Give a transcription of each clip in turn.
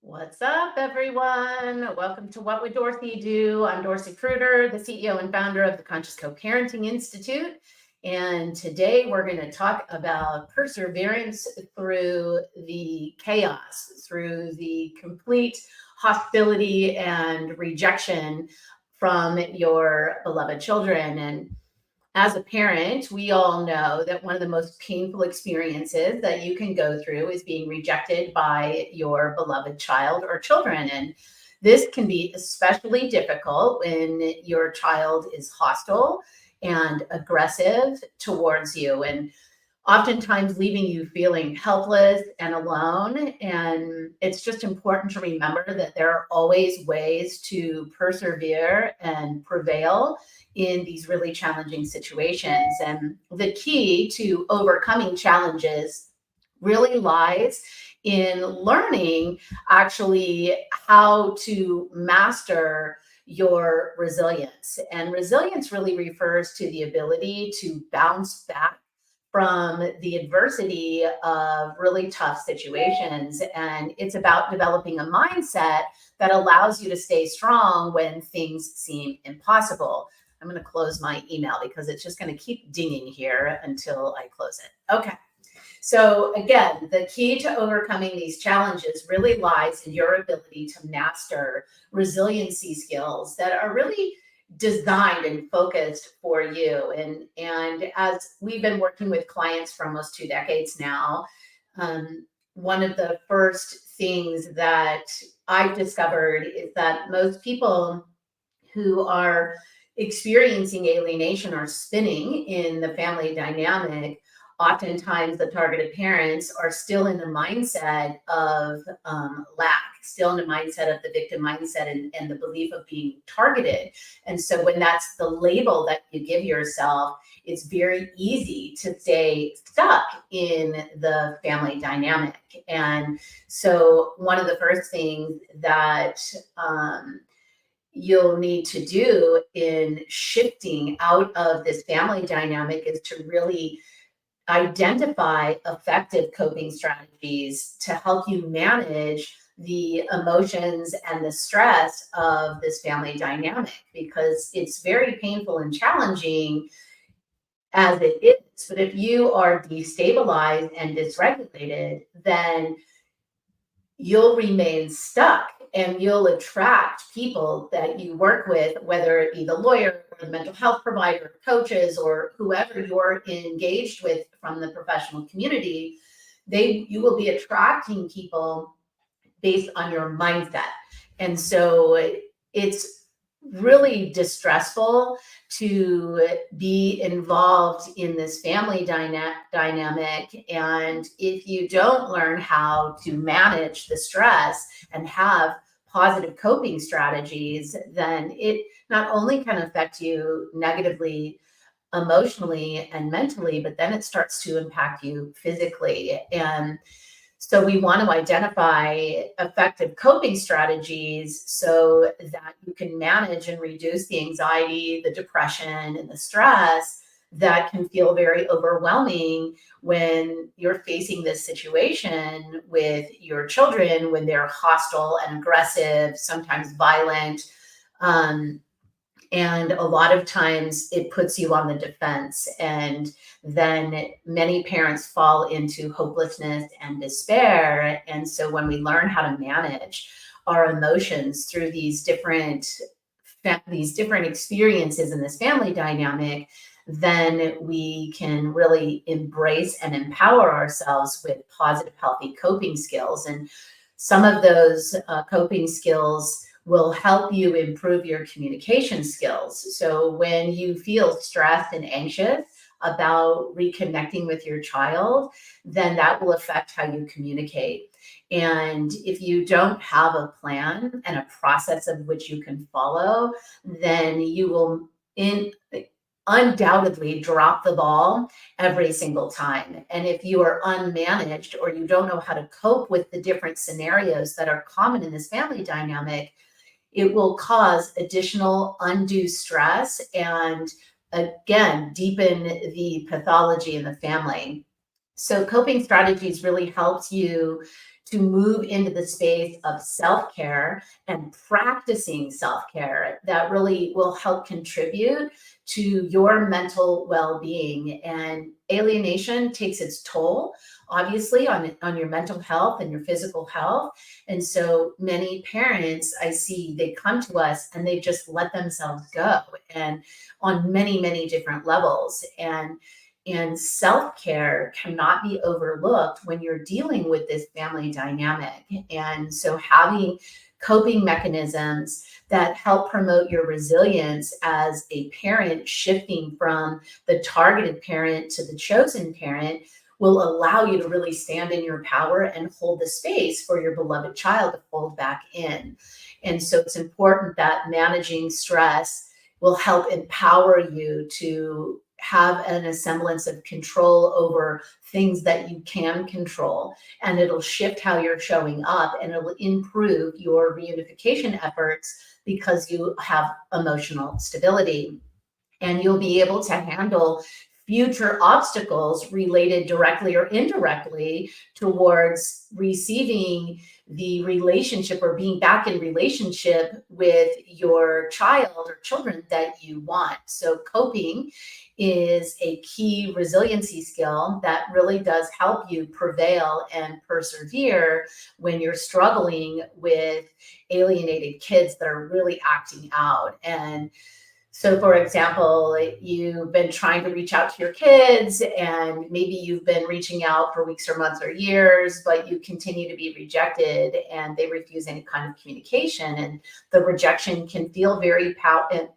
What's up, everyone? Welcome to What Would Dorothy Do? I'm Dorothy Kruger, the CEO and founder of the Conscious Co-Parenting Institute. And today we're going to talk about perseverance through the chaos, through the complete hostility and rejection from your beloved children. And as a parent, we all know that one of the most painful experiences that you can go through is being rejected by your beloved child or children. And this can be especially difficult when your child is hostile and aggressive towards you, and oftentimes leaving you feeling helpless and alone. And it's just important to remember that there are always ways to persevere and prevail in these really challenging situations. And the key to overcoming challenges really lies in learning actually how to master your resilience. And resilience really refers to the ability to bounce back from the adversity of really tough situations. And it's about developing a mindset that allows you to stay strong when things seem impossible. I'm going to close my email because it's just going to keep dinging here until I close it. Okay. So again, the key to overcoming these challenges really lies in your ability to master resiliency skills that are really designed and focused for you. And as we've been working with clients for almost 2 decades now, one of the first things that I've discovered is that most people who are experiencing alienation or spinning in the family dynamic, oftentimes the targeted parents are still in the mindset of lack, still in the mindset of the victim mindset and the belief of being targeted. And so when that's the label that you give yourself, it's very easy to stay stuck in the family dynamic. And so one of the first things that you'll need to do in shifting out of this family dynamic is to really identify effective coping strategies to help you manage the emotions and the stress of this family dynamic, because it's very painful and challenging as it is. But if you are destabilized and dysregulated, then you'll remain stuck and you'll attract people that you work with, whether it be the lawyer or the mental health provider, coaches, or whoever you're engaged with from the professional community. You will be attracting people based on your mindset. And so it's really distressful to be involved in this family dynamic. And if you don't learn how to manage the stress and have positive coping strategies, then it not only can affect you negatively emotionally and mentally, but then it starts to impact you physically. And so we want to identify effective coping strategies so that you can manage and reduce the anxiety, the depression, and the stress that can feel very overwhelming when you're facing this situation with your children, when they're hostile and aggressive, sometimes violent. And a lot of times it puts you on the defense. And then many parents fall into hopelessness and despair. And so when we learn how to manage our emotions through these different experiences in this family dynamic, then we can really embrace and empower ourselves with positive, healthy coping skills. And some of those coping skills will help you improve your communication skills. So when you feel stressed and anxious about reconnecting with your child, then that will affect how you communicate. And if you don't have a plan and a process of which you can follow, then you will undoubtedly drop the ball every single time. And if you are unmanaged or you don't know how to cope with the different scenarios that are common in this family dynamic, it will cause additional undue stress and, again, deepen the pathology in the family. So coping strategies really helps you to move into the space of self-care and practicing self-care that really will help contribute to your mental well-being. And alienation takes its toll, obviously, on your mental health and your physical health. And so many parents I see, they come to us and they just let themselves go, and on many, many different levels. And self-care cannot be overlooked when you're dealing with this family dynamic. And so having coping mechanisms that help promote your resilience as a parent, shifting from the targeted parent to the chosen parent, will allow you to really stand in your power and hold the space for your beloved child to fold back in. And so it's important that managing stress will help empower you to have a semblance of control over things that you can control. And it'll shift how you're showing up, and it'll improve your reunification efforts because you have emotional stability. And you'll be able to handle future obstacles related directly or indirectly towards receiving the relationship or being back in relationship with your child or children that you want. So coping is a key resiliency skill that really does help you prevail and persevere when you're struggling with alienated kids that are really acting out. And so, for example, you've been trying to reach out to your kids, and maybe you've been reaching out for weeks or months or years, but you continue to be rejected and they refuse any kind of communication. And the rejection can feel very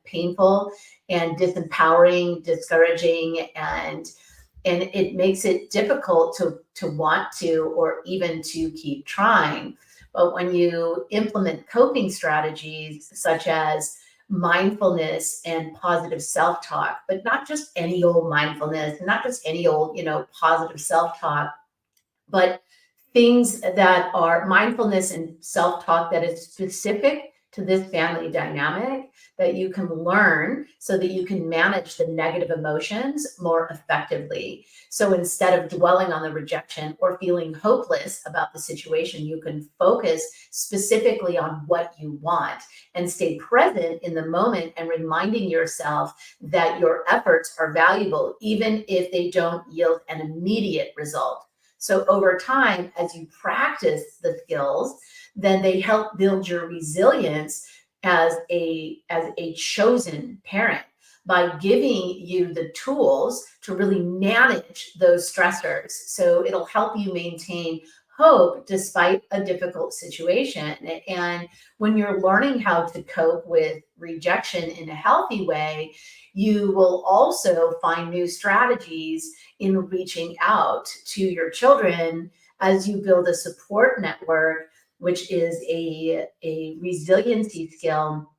painful and disempowering, discouraging, and it makes it difficult to want to, or even to keep trying. But when you implement coping strategies such as mindfulness and positive self-talk, but not just any old mindfulness, not just any old, positive self-talk, but things that are mindfulness and self-talk that is specific to this family dynamic that you can learn so that you can manage the negative emotions more effectively. So instead of dwelling on the rejection or feeling hopeless about the situation, you can focus specifically on what you want and stay present in the moment, and reminding yourself that your efforts are valuable, even if they don't yield an immediate result. So over time, as you practice the skills, then they help build your resilience as a chosen parent by giving you the tools to really manage those stressors. So it'll help you maintain hope despite a difficult situation. And when you're learning how to cope with rejection in a healthy way, you will also find new strategies in reaching out to your children as you build a support network, which is a resiliency skill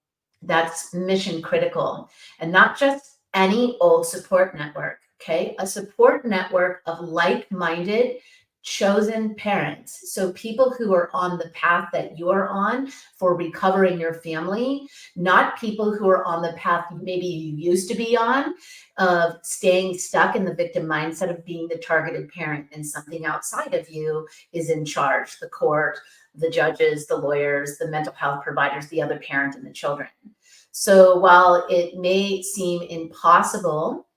that's mission critical, and not just any old support network. Okay, a support network of like-minded chosen parents. So people who are on the path that you're on for recovering your family, not people who are on the path maybe you used to be on, of staying stuck in the victim mindset of being the targeted parent, and something outside of you is in charge: the court, the judges, the lawyers, the mental health providers, the other parent, and the children. So while it may seem impossible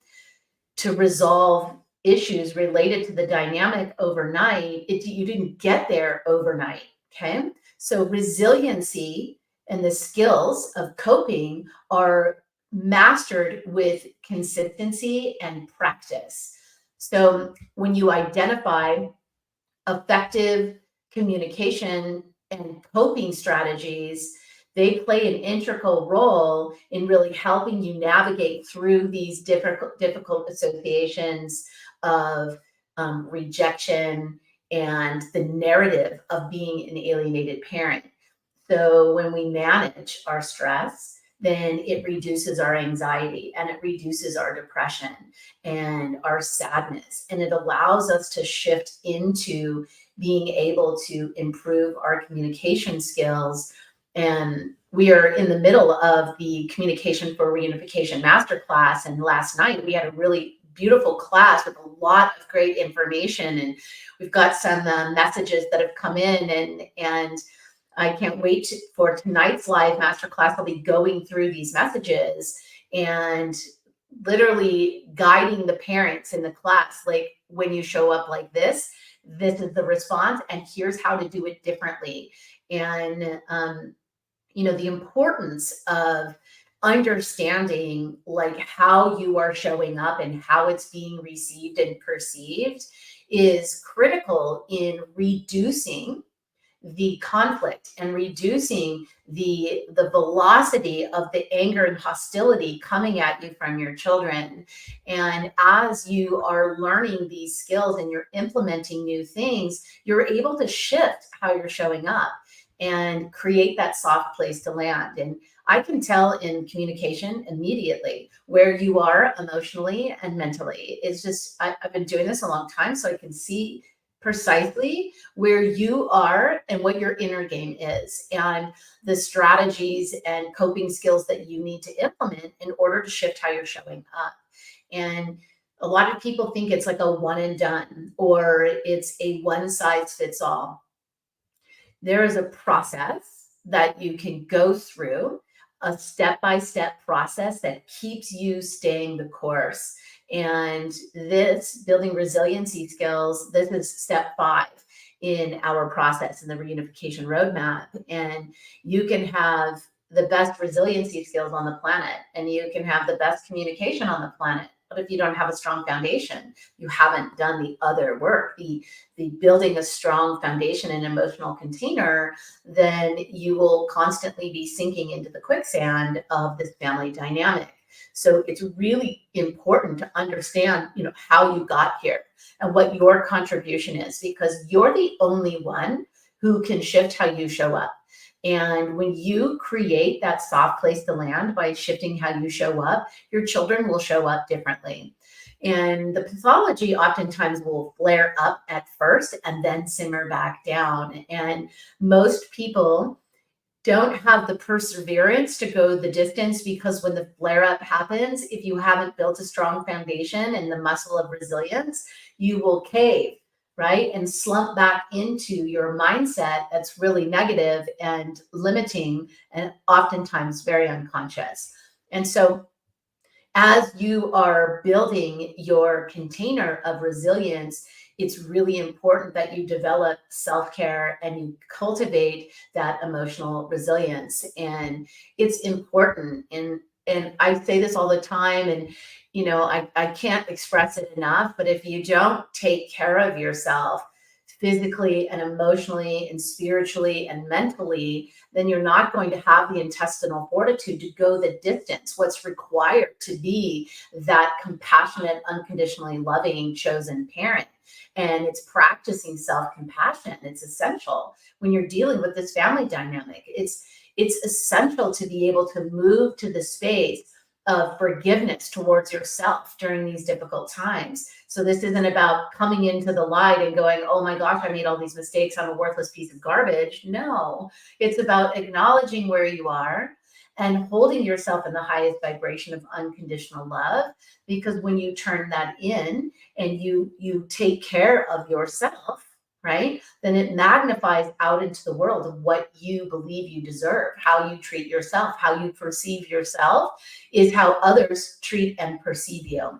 to resolve issues related to the dynamic overnight, you didn't get there overnight. Okay, so resiliency and the skills of coping are mastered with consistency and practice. So when you identify effective communication and coping strategies, they play an integral role in really helping you navigate through these difficult associations of rejection and the narrative of being an alienated parent. So when we manage our stress, then it reduces our anxiety, and it reduces our depression and our sadness. And it allows us to shift into being able to improve our communication skills. And we are in the middle of the Communication for Reunification Masterclass. And last night we had a really beautiful class with a lot of great information, and we've got some messages that have come in, and I can't wait for tonight's live masterclass. I'll be going through these messages and literally guiding the parents in the class, like, when you show up like this is the response, and here's how to do it differently. And the importance of understanding like how you are showing up and how it's being received and perceived is critical in reducing the conflict and reducing the velocity of the anger and hostility coming at you from your children. And as you are learning these skills and you're implementing new things, you're able to shift how you're showing up and create that soft place to land. And I can tell in communication immediately where you are emotionally and mentally. It's just, I've been doing this a long time, so I can see precisely where you are and what your inner game is, and the strategies and coping skills that you need to implement in order to shift how you're showing up. And a lot of people think it's like a one and done, or it's a one size fits all. There is a process that you can go through, a step-by-step process that keeps you staying the course. And this building resiliency skills, this is step 5 in our process in the reunification roadmap. And you can have the best resiliency skills on the planet, and you can have the best communication on the planet. But if you don't have a strong foundation, you haven't done the other work, the building a strong foundation and emotional container, then you will constantly be sinking into the quicksand of this family dynamic. So it's really important to understand, how you got here and what your contribution is, because you're the only one who can shift how you show up. And when you create that soft place to land by shifting how you show up, your children will show up differently. And the pathology oftentimes will flare up at first and then simmer back down. And most people don't have the perseverance to go the distance, because when the flare up happens, if you haven't built a strong foundation and the muscle of resilience, you will cave, right? And slump back into your mindset that's really negative and limiting, and oftentimes very unconscious. And so as you are building your container of resilience, it's really important that you develop self-care and you cultivate that emotional resilience. And it's important. And I say this all the time, and I can't express it enough, but if you don't take care of yourself physically and emotionally and spiritually and mentally, then you're not going to have the intestinal fortitude to go the distance, what's required to be that compassionate, unconditionally loving, chosen parent. And it's practicing self-compassion. It's essential when you're dealing with this family dynamic. It's essential to be able to move to the space of forgiveness towards yourself during these difficult times. So this isn't about coming into the light and going, oh my gosh, I made all these mistakes, I'm a worthless piece of garbage. No, it's about acknowledging where you are and holding yourself in the highest vibration of unconditional love. Because when you turn that in and you take care of yourself, right, then it magnifies out into the world of what you believe you deserve. How you treat yourself, how you perceive yourself is how others treat and perceive you.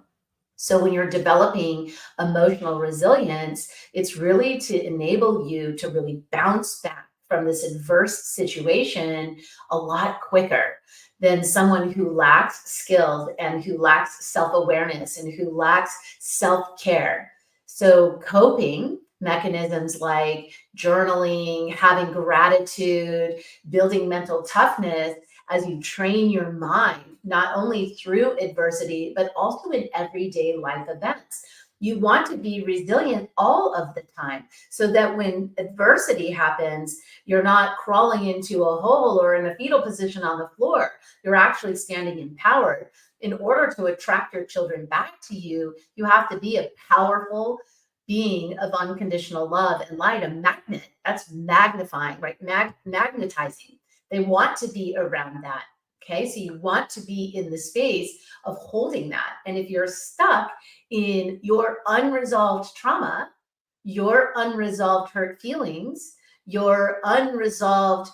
So when you're developing emotional resilience, it's really to enable you to really bounce back from this adverse situation a lot quicker than someone who lacks skills and who lacks self-awareness and who lacks self-care. So coping mechanisms like journaling, having gratitude, building mental toughness as you train your mind, not only through adversity, but also in everyday life events. You want to be resilient all of the time so that when adversity happens, you're not crawling into a hole or in a fetal position on the floor. You're actually standing empowered. In order to attract your children back to you, you have to be a powerful being of unconditional love and light, a magnet. That's magnifying, right? Magnetizing. They want to be around that. Okay, so you want to be in the space of holding that. And if you're stuck in your unresolved trauma, your unresolved hurt feelings, your unresolved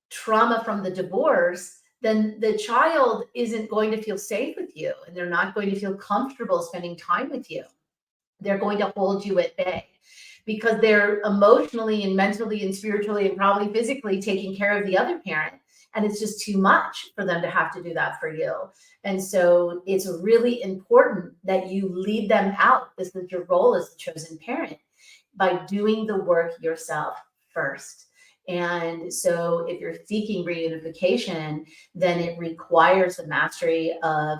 trauma from the divorce, then the child isn't going to feel safe with you, and they're not going to feel comfortable spending time with you. They're going to hold you at bay because they're emotionally and mentally and spiritually and probably physically taking care of the other parent. And it's just too much for them to have to do that for you. And so it's really important that you lead them out. This is your role as the chosen parent, by doing the work yourself first. And so if you're seeking reunification, then it requires the mastery of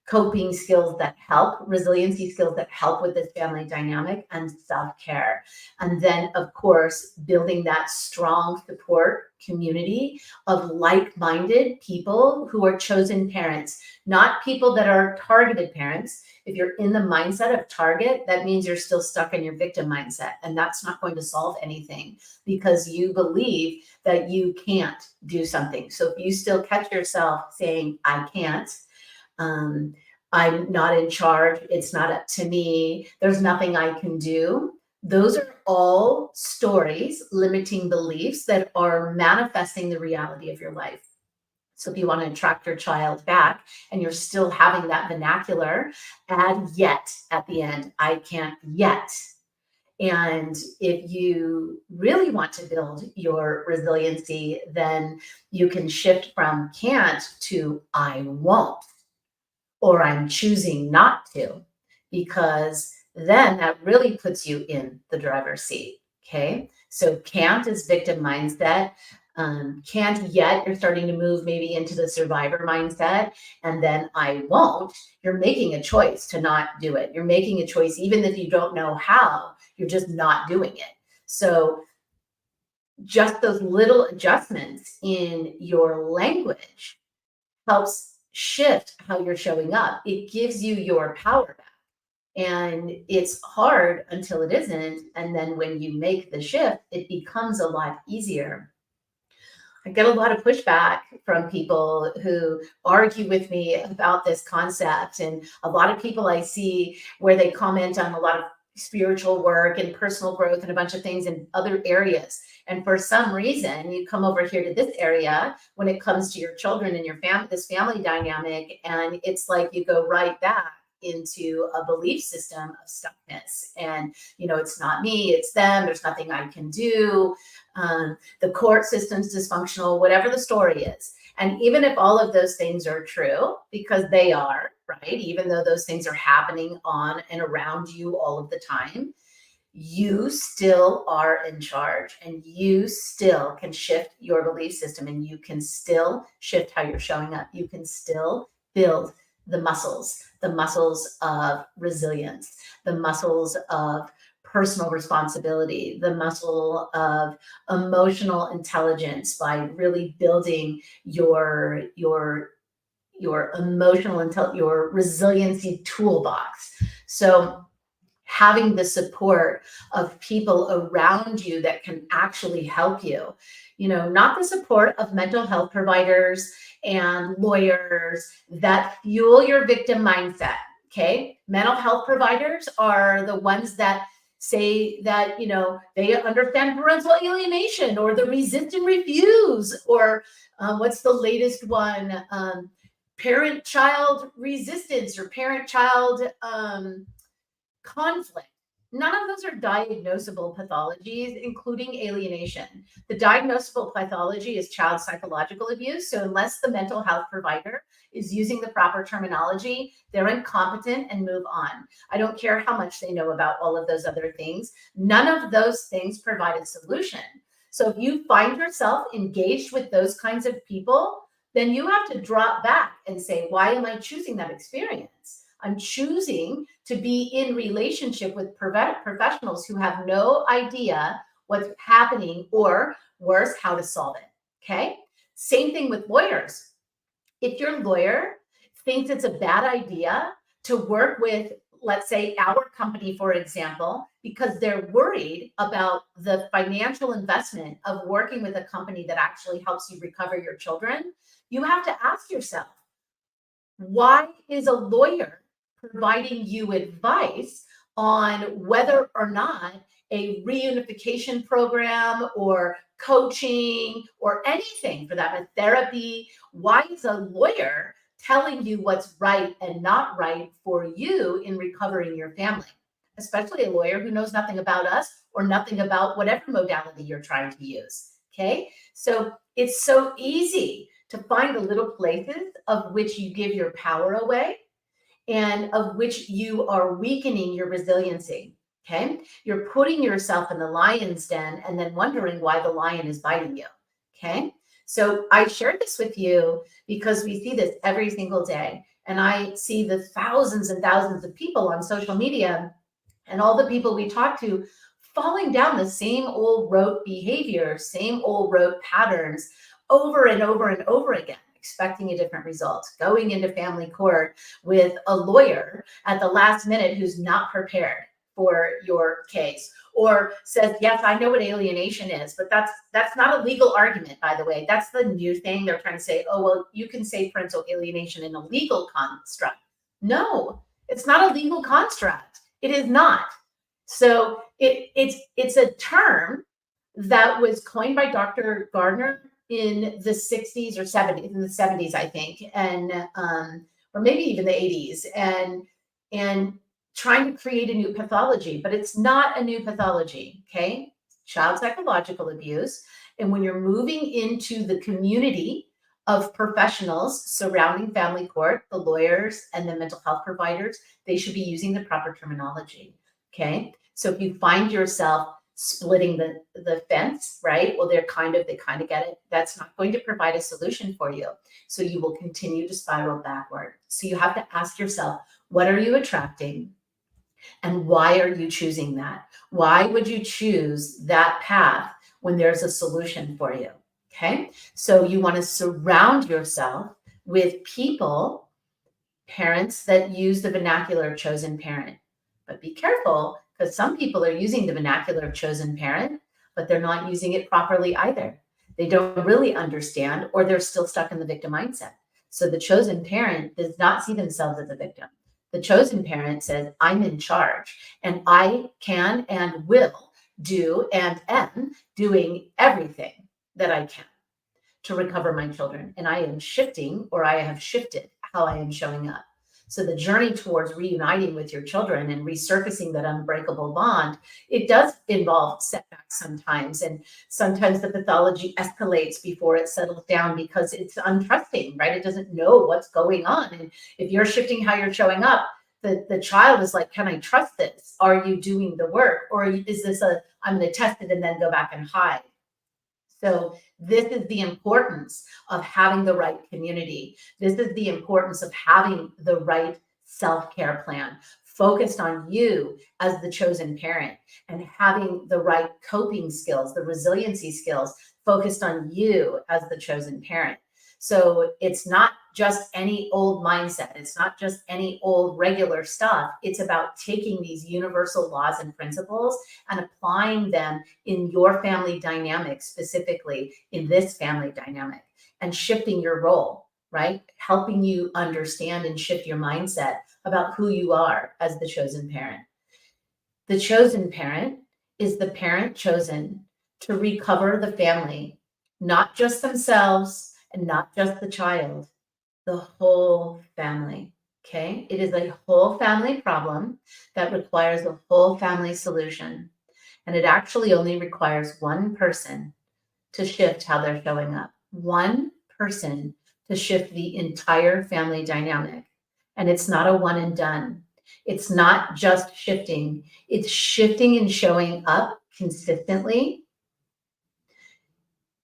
coping skills that help, resiliency skills that help with this family dynamic, and self-care. And then, of course, building that strong support community of like-minded people who are chosen parents, not people that are targeted parents. If you're in the mindset of target, that means you're still stuck in your victim mindset, and that's not going to solve anything because you believe that you can't do something. So if you still catch yourself saying, I can't, I'm not in charge, it's not up to me, there's nothing I can do, those are all stories, limiting beliefs that are manifesting the reality of your life. So if you want to attract your child back and you're still having that vernacular, add yet at the end. I can't yet. And if you really want to build your resiliency, then you can shift from can't to I won't, or I'm choosing not to, because then that really puts you in the driver's seat. Okay. So can't is victim mindset. Can't yet, you're starting to move maybe into the survivor mindset. And then I won't, you're making a choice to not do it. You're making a choice, even if you don't know how, you're just not doing it. So just those little adjustments in your language helps shift how you're showing up. It gives you your power back. And it's hard until it isn't. And then when you make the shift, it becomes a lot easier. I get a lot of pushback from people who argue with me about this concept. And a lot of people I see where they comment on a lot of spiritual work and personal growth and a bunch of things in other areas. And for some reason, you come over here to this area when it comes to your children and your family, this family dynamic, and it's like you go right back into a belief system of stuckness. And, it's not me, it's them. There's nothing I can do. The court system's dysfunctional, whatever the story is. And even if all of those things are true, because they are, right? Even though those things are happening on and around you all of the time, you still are in charge, and you still can shift your belief system, and you can still shift how you're showing up. You can still build the muscles of resilience, the muscles of personal responsibility, the muscle of emotional intelligence, by really building your emotional your resiliency toolbox. So having the support of people around you that can actually help you, not the support of mental health providers and lawyers that fuel your victim mindset. Okay. Mental health providers are the ones that say that, they understand parental alienation, or the resist and refuse, or what's the latest one? Parent-child resistance, or parent-child conflict. None of those are diagnosable pathologies, including alienation. The diagnosable pathology is child psychological abuse. So unless the mental health provider is using the proper terminology, they're incompetent, and move on. I don't care how much they know about all of those other things. None of those things provide a solution. So if you find yourself engaged with those kinds of people, then you have to drop back and say, why am I choosing that experience? I'm choosing to be in relationship with professionals who have no idea what's happening, or worse, how to solve it. Okay. Same thing with lawyers. If your lawyer thinks it's a bad idea to work with let's say our company, for example, because they're worried about the financial investment of working with a company that actually helps you recover your children, you have to ask yourself, why is a lawyer providing you advice on whether or not a reunification program or coaching or anything for that, therapy? Why is a lawyer telling you what's right and not right for you in recovering your family? Especially a lawyer who knows nothing about us or nothing about whatever modality you're trying to use. Okay. So it's so easy to find the little places of which you give your power away and of which you are weakening your resiliency. Okay. You're putting yourself in the lion's den and then wondering why the lion is biting you. Okay. So I shared this with you because we see this every single day. And I see the thousands and thousands of people on social media and all the people we talk to falling down the same old rote behavior, same old rote patterns over and over and over again, expecting a different result, going into family court with a lawyer at the last minute who's not prepared for your case, or says, yes, I know what alienation is, but that's not a legal argument, by the way. That's the new thing. They're trying to say, oh, well, you can say parental alienation in a legal construct. No, it's not a legal construct. It is not. So it's a term that was coined by Dr. Gardner in the 60s or 70s, in the 70s, I think, and or maybe even the 80s, and trying to create a new pathology, but it's not a new pathology. Okay, child psychological abuse, and when you're moving into the community of professionals surrounding family court, the lawyers and the mental health providers, they should be using the proper terminology. Okay, so if you find yourself splitting the fence, right? Well, they kind of get it. That's not going to provide a solution for you. So you will continue to spiral backward. So you have to ask yourself, what are you attracting? And why are you choosing that? Why would you choose that path when there's a solution for you? Okay. So you want to surround yourself with people, parents that use the vernacular of chosen parent. But be careful, because some people are using the vernacular of chosen parent, but they're not using it properly either. They don't really understand, or they're still stuck in the victim mindset. So the chosen parent does not see themselves as a victim. The chosen parent says, I'm in charge and I can and will do and am doing everything that I can to recover my children. And I am shifting, or I have shifted how I am showing up. So the journey towards reuniting with your children and resurfacing that unbreakable bond, it does involve setbacks sometimes. And sometimes the pathology escalates before it settles down because it's untrusting, right? It doesn't know what's going on. And if you're shifting how you're showing up, the child is like, can I trust this? Are you doing the work? Or is this I'm going to test it and then go back and hide? So this is the importance of having the right community. This is the importance of having the right self-care plan focused on you as the chosen parent, and having the right coping skills, the resiliency skills focused on you as the chosen parent. So it's not just any old mindset. It's not just any old regular stuff. It's about taking these universal laws and principles and applying them in your family dynamic, specifically in this family dynamic, and shifting your role, right? Helping you understand and shift your mindset about who you are as the chosen parent. The chosen parent is the parent chosen to recover the family, not just themselves and not just the child, the whole family. Okay. It is a whole family problem that requires a whole family solution. And it actually only requires one person to shift how they're showing up, one person to shift the entire family dynamic. And it's not a one and done. It's not just shifting, it's shifting and showing up consistently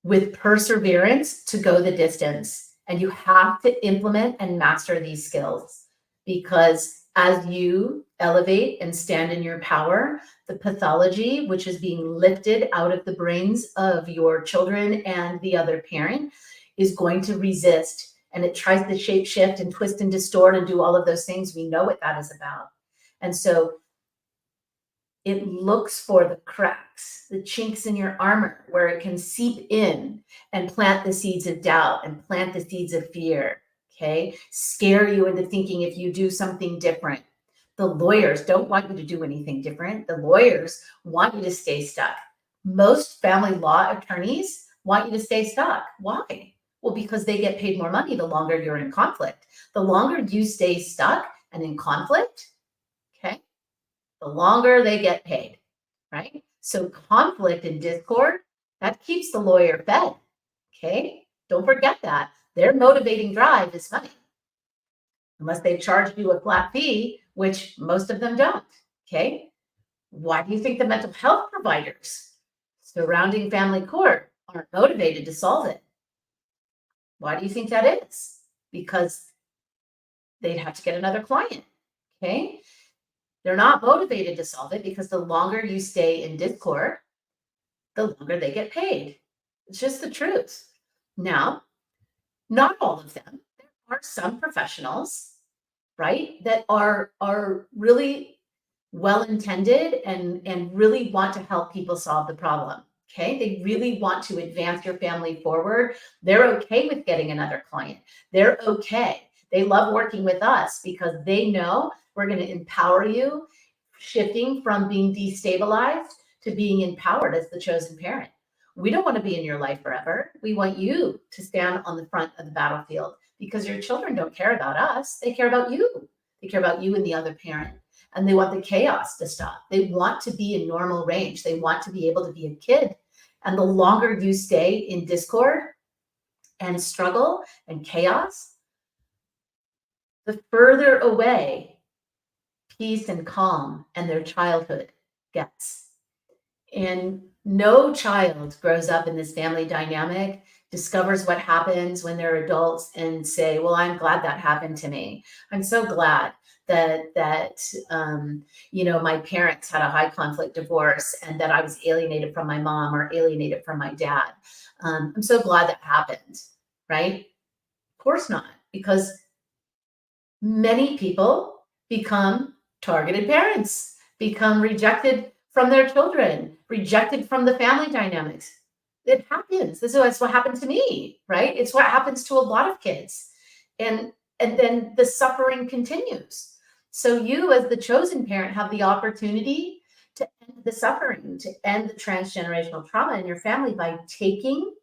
with perseverance to go the distance. And you have to implement and master these skills, because as you elevate and stand in your power, the pathology, which is being lifted out of the brains of your children and the other parent, is going to resist. And it tries to shape shift and twist and distort and do all of those things. We know what that is about. And so it looks for the cracks, the chinks in your armor, where it can seep in and plant the seeds of doubt and plant the seeds of fear, okay? Scare you into thinking if you do something different. The lawyers don't want you to do anything different. The lawyers want you to stay stuck. Most family law attorneys want you to stay stuck. Why? Well, because they get paid more money the longer you're in conflict. The longer you stay stuck and in conflict, okay, the longer they get paid, right? So conflict and discord, that keeps the lawyer fed, okay? Don't forget that. Their motivating drive is money. Unless they charged you a flat fee, which most of them don't, okay? Why do you think the mental health providers surrounding family court aren't motivated to solve it? Why do you think that is? Because they'd have to get another client, okay? They're not motivated to solve it because the longer you stay in discord, the longer they get paid. It's just the truth. Now, not all of them. There are some professionals, right, that are really well-intended and really want to help people solve the problem. Okay, they really want to advance your family forward. They're okay with getting another client. They're okay. They love working with us because they know we're going to empower you, shifting from being destabilized to being empowered as the chosen parent. We don't want to be in your life forever. We want you to stand on the front of the battlefield because your children don't care about us. They care about you. They care about you and the other parent. And they want the chaos to stop. They want to be in normal range. They want to be able to be a kid. And the longer you stay in discord and struggle and chaos, the further away peace and calm and their childhood gets. And no child grows up in this family dynamic, discovers what happens when they're adults and say, well, I'm glad that happened to me. I'm so glad that my parents had a high conflict divorce and that I was alienated from my mom or alienated from my dad. I'm so glad that happened, right? Of course not, because many people become targeted parents, become rejected from their children, rejected from the family dynamics. It happens. This is what happened to me, right? It's what happens to a lot of kids. And then the suffering continues. So you, as the chosen parent, have the opportunity to end the suffering, to end the transgenerational trauma in your family by taking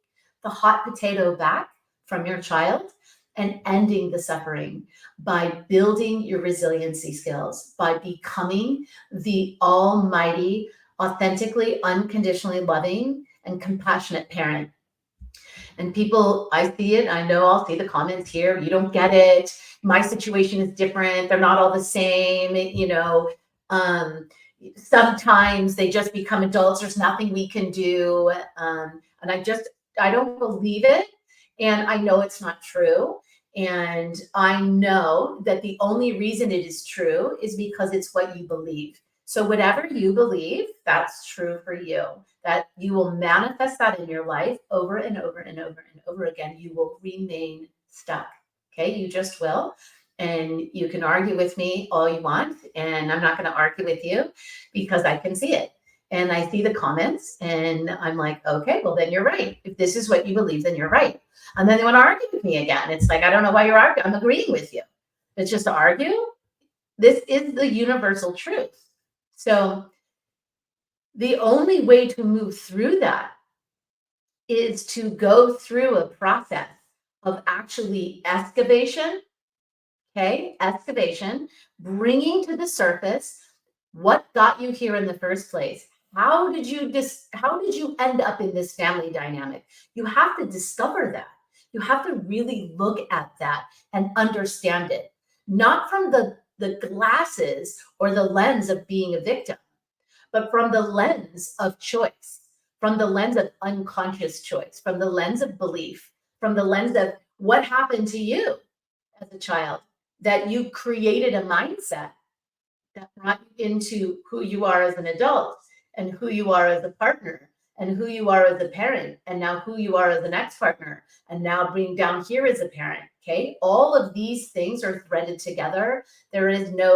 the hot potato back from your child and ending the suffering by building your resiliency skills, by becoming the almighty, authentically, unconditionally loving and compassionate parent. And people, I see it, I know I'll see the comments here, you don't get it, my situation is different, they're not all the same, sometimes they just become adults, there's nothing we can do. And I don't believe it. And I know it's not true. And I know that the only reason it is true is because it's what you believe. So whatever you believe, that's true for you, that you will manifest that in your life over and over and over and over again. You will remain stuck. Okay, you just will. And you can argue with me all you want, and I'm not going to argue with you because I can see it. And I see the comments and I'm like, okay, well, then you're right. If this is what you believe, then you're right. And then they want to argue with me again. It's like, I don't know why you're arguing. I'm agreeing with you. It's just to argue. This is the universal truth. So the only way to move through that is to go through a process of actually excavation, okay? Excavation, bringing to the surface what got you here in the first place. How did you end up in this family dynamic? You have to discover that. You have to really look at that and understand it, not from the glasses or the lens of being a victim, but from the lens of choice, from the lens of unconscious choice, from the lens of belief, from the lens of what happened to you as a child, that you created a mindset that brought you into who you are as an adult and who you are as a partner and who you are as a parent and now who you are as an ex-partner and now bring down here as a parent. Okay, all of these things are threaded together. There is no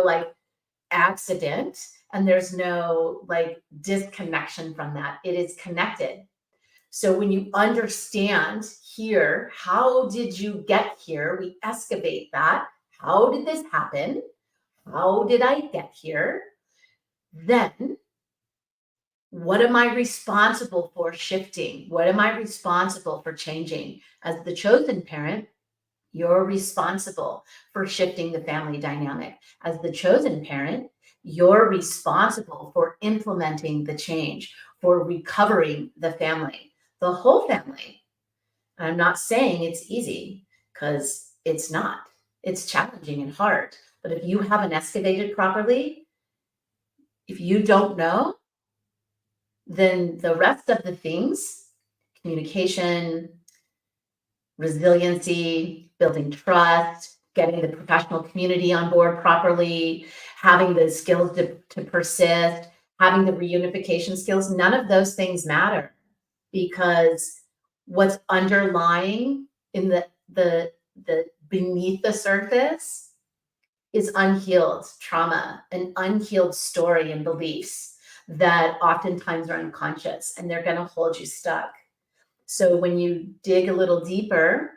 accident and there's no like disconnection from that. It is connected. So when you understand here, how did you get here? We excavate that. How did this happen? How did I get here? Then what am I responsible for shifting? What am I responsible for changing? As the chosen parent, you're responsible for shifting the family dynamic. As the chosen parent, you're responsible for implementing the change, for recovering the family, the whole family. I'm not saying it's easy because it's not. It's challenging and hard. But if you haven't excavated properly, if you don't know, then the rest of the things, communication, resiliency, building trust, getting the professional community on board properly, having the skills to persist, having the reunification skills, none of those things matter because what's underlying in the beneath the surface is unhealed trauma, an unhealed story and beliefs that oftentimes are unconscious and they're going to hold you stuck. So when you dig a little deeper,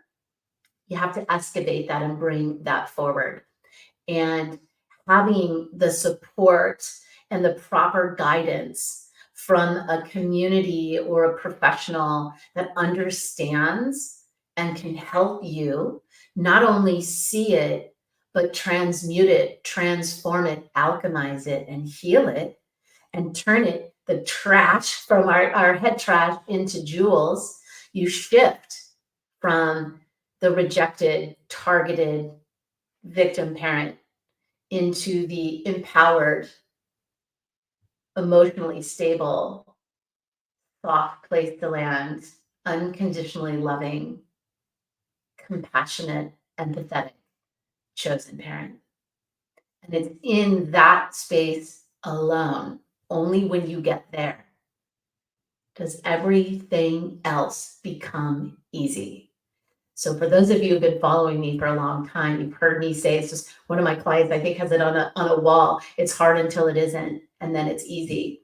you have to excavate that and bring that forward. And having the support and the proper guidance from a community or a professional that understands and can help you not only see it, but transmute it, transform it, alchemize it, and heal it, and turn it, the trash from our head trash into jewels. You shift from the rejected, targeted victim parent into the empowered, emotionally stable, soft place to land, unconditionally loving, compassionate, empathetic, chosen parent. And it's in that space alone, only when you get there, does everything else become easy. So for those of you who've been following me for a long time, you've heard me say, it's just one of my clients, I think, has it on a wall. It's hard until it isn't, and then it's easy.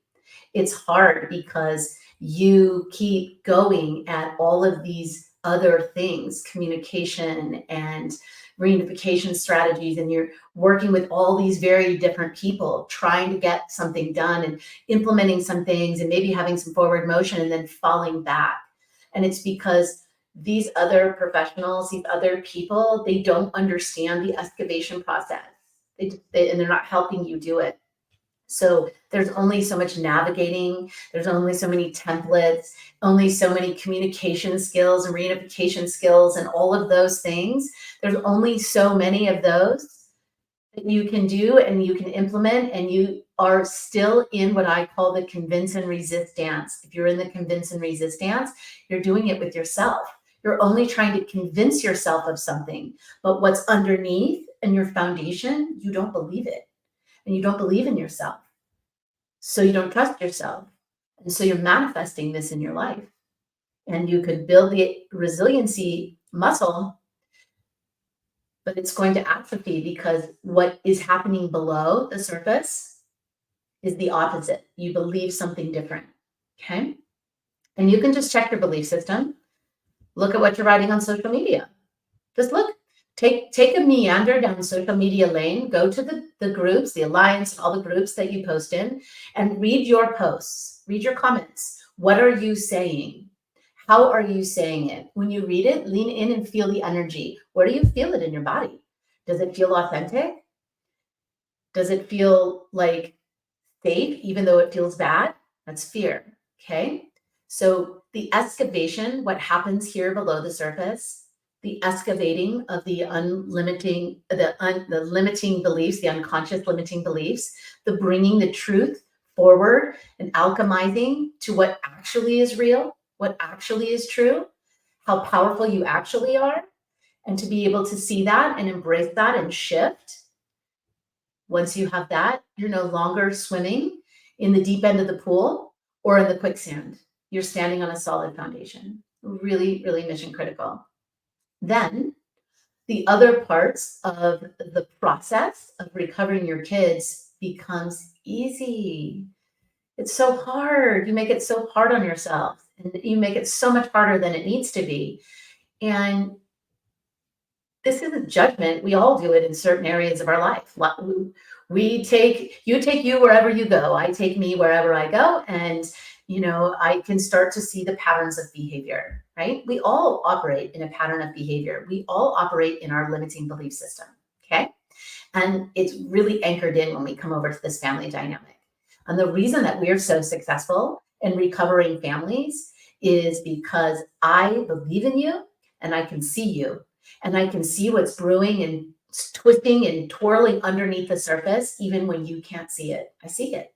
It's hard because you keep going at all of these other things, communication and reunification strategies, and you're working with all these very different people, trying to get something done and implementing some things and maybe having some forward motion and then falling back. And it's because these other professionals, these other people, they don't understand the excavation process. And they're not helping you do it. So there's only so much navigating, there's only so many templates, only so many communication skills and reunification skills and all of those things. There's only so many of those that you can do and you can implement, and you are still in what I call the convince and resist dance. If you're in the convince and resist dance, you're doing it with yourself. You're only trying to convince yourself of something, but what's underneath and your foundation, you don't believe it. And you don't believe in yourself. So you don't trust yourself. And so you're manifesting this in your life. And you could build the resiliency muscle, but it's going to atrophy because what is happening below the surface is the opposite. You believe something different. Okay. And you can just check your belief system. Look at what you're writing on social media. Just look. Take a meander down social media lane, go to the groups, the alliance, all the groups that you post in, and read your posts, read your comments. What are you saying? How are you saying it? When you read it, lean in and feel the energy. Where do you feel it in your body? Does it feel authentic? Does it feel like safe, even though it feels bad? That's fear, okay? So the excavation, what happens here below the surface, the excavating of the limiting beliefs, the unconscious limiting beliefs, the bringing the truth forward and alchemizing to what actually is real, what actually is true, how powerful you actually are, and to be able to see that and embrace that and shift. Once you have that, you're no longer swimming in the deep end of the pool or in the quicksand. You're standing on a solid foundation. Really, really mission critical. Then the other parts of the process of recovering your kids becomes easy. It's so hard. You make it so hard on yourself, and you make it so much harder than it needs to be. And this isn't judgment. We all do it in certain areas of our life. You take you wherever you go. I take me wherever I go. And, I can start to see the patterns of behavior, right? We all operate in a pattern of behavior. We all operate in our limiting belief system. Okay. And it's really anchored in when we come over to this family dynamic. And the reason that we're so successful in recovering families is because I believe in you and I can see you. And I can see what's brewing and twisting and twirling underneath the surface, even when you can't see it. I see it.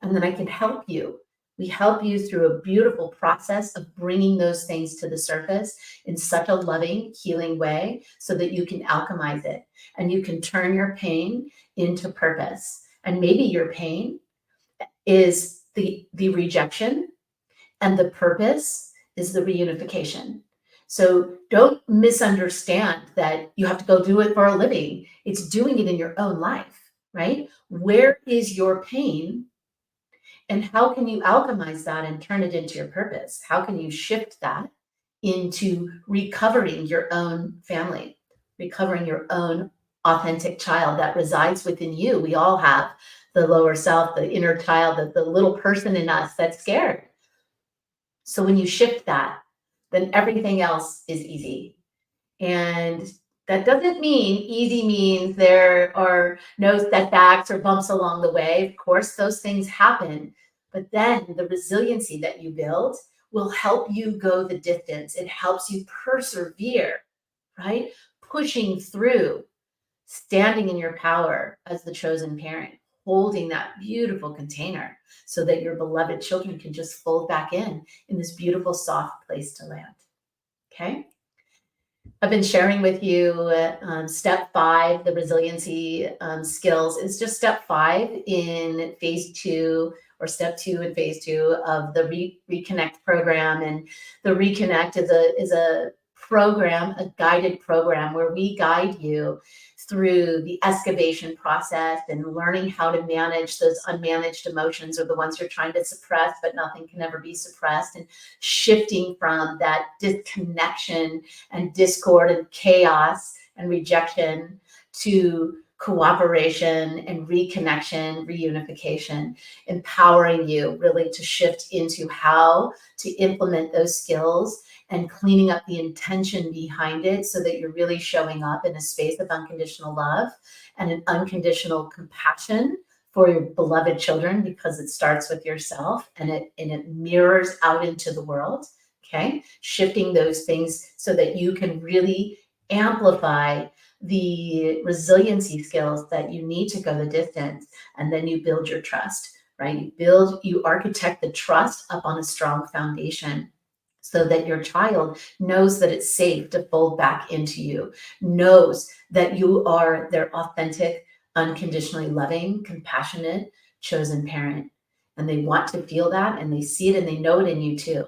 And then I can help you. We help you through a beautiful process of bringing those things to the surface in such a loving, healing way so that you can alchemize it and you can turn your pain into purpose. And maybe your pain is the rejection and the purpose is the reunification. So don't misunderstand that you have to go do it for a living. It's doing it in your own life, right? Where is your pain? And how can you alchemize that and turn it into your purpose? How can you shift that into recovering your own family, recovering your own authentic child that resides within you? We all have the lower self, the inner child, the little person in us that's scared. So when you shift that, then everything else is easy. And that doesn't mean easy means there are no setbacks or bumps along the way. Of course, those things happen. But then the resiliency that you build will help you go the distance. It helps you persevere, right? Pushing through, standing in your power as the chosen parent, holding that beautiful container so that your beloved children can just fold back in this beautiful, soft place to land. Okay. I've been sharing with you step 5, the resiliency skills. It's just step 5 in phase 2 or step 2 in phase 2 of the Reconnect program. And the Reconnect is a program, a guided program where we guide you through the excavation process and learning how to manage those unmanaged emotions or the ones you're trying to suppress, but nothing can ever be suppressed, and shifting from that disconnection and discord and chaos and rejection to cooperation and reconnection, reunification, empowering you really to shift into how to implement those skills and cleaning up the intention behind it so that you're really showing up in a space of unconditional love and an unconditional compassion for your beloved children, because it starts with yourself and it mirrors out into the world. Okay, shifting those things so that you can really amplify the resiliency skills that you need to go the distance, and then you build your trust, right? You architect the trust up on a strong foundation so that your child knows that it's safe to fold back into you, knows that you are their authentic, unconditionally loving, compassionate, chosen parent. And they want to feel that, and they see it and they know it in you too.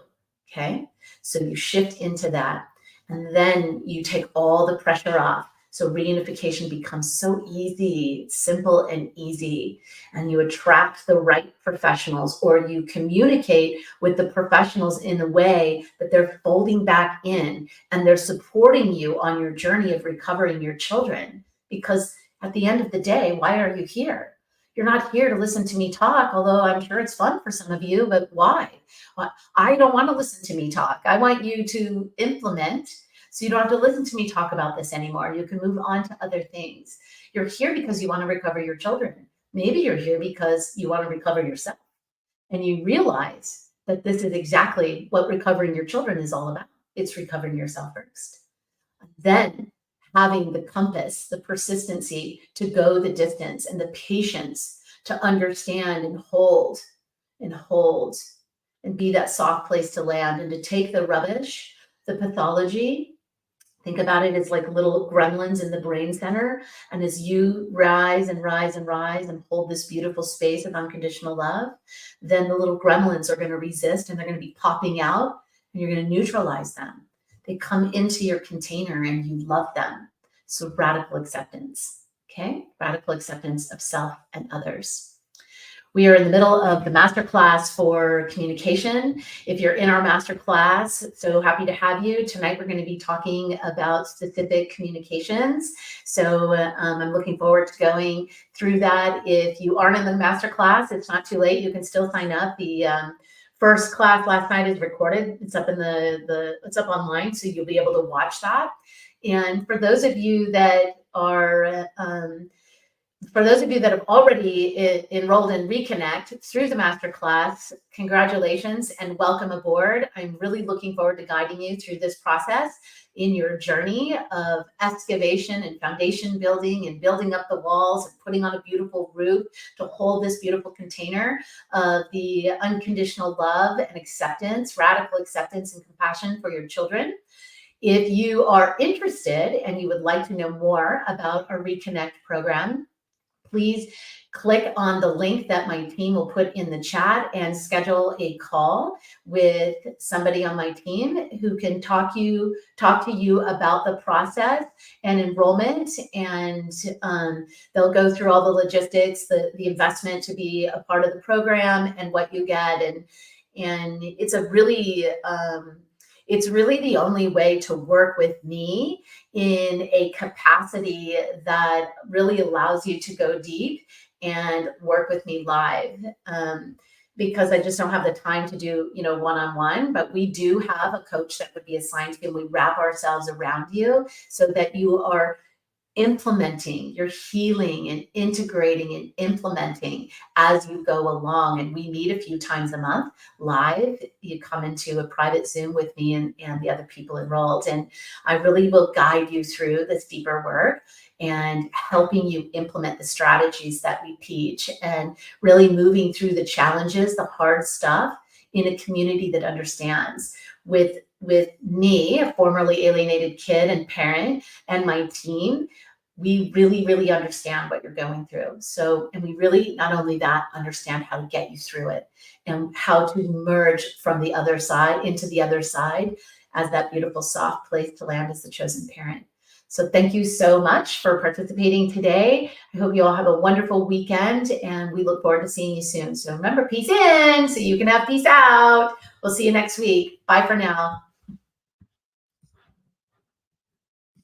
Okay. So you shift into that, and then you take all the pressure off. So reunification becomes so easy, simple and easy, and you attract the right professionals, or you communicate with the professionals in a way that they're folding back in and they're supporting you on your journey of recovering your children. Because at the end of the day, why are you here? You're not here to listen to me talk, although I'm sure it's fun for some of you, but why? I don't want to listen to me talk. I want you to implement, so you don't have to listen to me talk about this anymore. You can move on to other things. You're here because you want to recover your children. Maybe you're here because you want to recover yourself. And you realize that this is exactly what recovering your children is all about. It's recovering yourself first. Then having the compass, the persistency to go the distance, and the patience to understand and hold and be that soft place to land, and to take the rubbish, the pathology. Think about it as like little gremlins in the brain center. And as you rise and rise and rise and hold this beautiful space of unconditional love, then the little gremlins are going to resist, and they're going to be popping out, and you're going to neutralize them. They come into your container and you love them. So radical acceptance. Okay, radical acceptance of self and others. We are in the middle of the masterclass for communication. If you're in our masterclass, so happy to have you. Tonight, we're going to be talking about specific communications. So I'm looking forward to going through that. If you aren't in the masterclass, it's not too late. You can still sign up. The first class last night is recorded. It's up in it's up online, so you'll be able to watch that. And for those of you that are have already enrolled in Reconnect through the masterclass, congratulations and welcome aboard. I'm really looking forward to guiding you through this process in your journey of excavation and foundation building and building up the walls and putting on a beautiful roof to hold this beautiful container of the unconditional love and acceptance, radical acceptance and compassion for your children. If you are interested and you would like to know more about our Reconnect program, please click on the link that my team will put in the chat and schedule a call with somebody on my team who can talk to you about the process and enrollment. And they'll go through all the logistics, the investment to be a part of the program and what you get. And it's really the only way to work with me in a capacity that really allows you to go deep and work with me live. Because I just don't have the time to do, one-on-one, but we do have a coach that would be assigned to you, and we wrap ourselves around you so that you are implementing, you're healing and integrating and implementing as you go along. And we meet a few times a month live. You come into a private Zoom with me and the other people enrolled. And I really will guide you through this deeper work and helping you implement the strategies that we teach and really moving through the challenges, the hard stuff in a community that understands. With me, a formerly alienated kid and parent, and my team, we really, really understand what you're going through. And we really, not only that, understand how to get you through it and how to emerge from the other side into the other side as that beautiful, soft place to land as the chosen parent. So thank you so much for participating today. I hope you all have a wonderful weekend, and we look forward to seeing you soon. So remember, peace in so you can have peace out. We'll see you next week. Bye for now.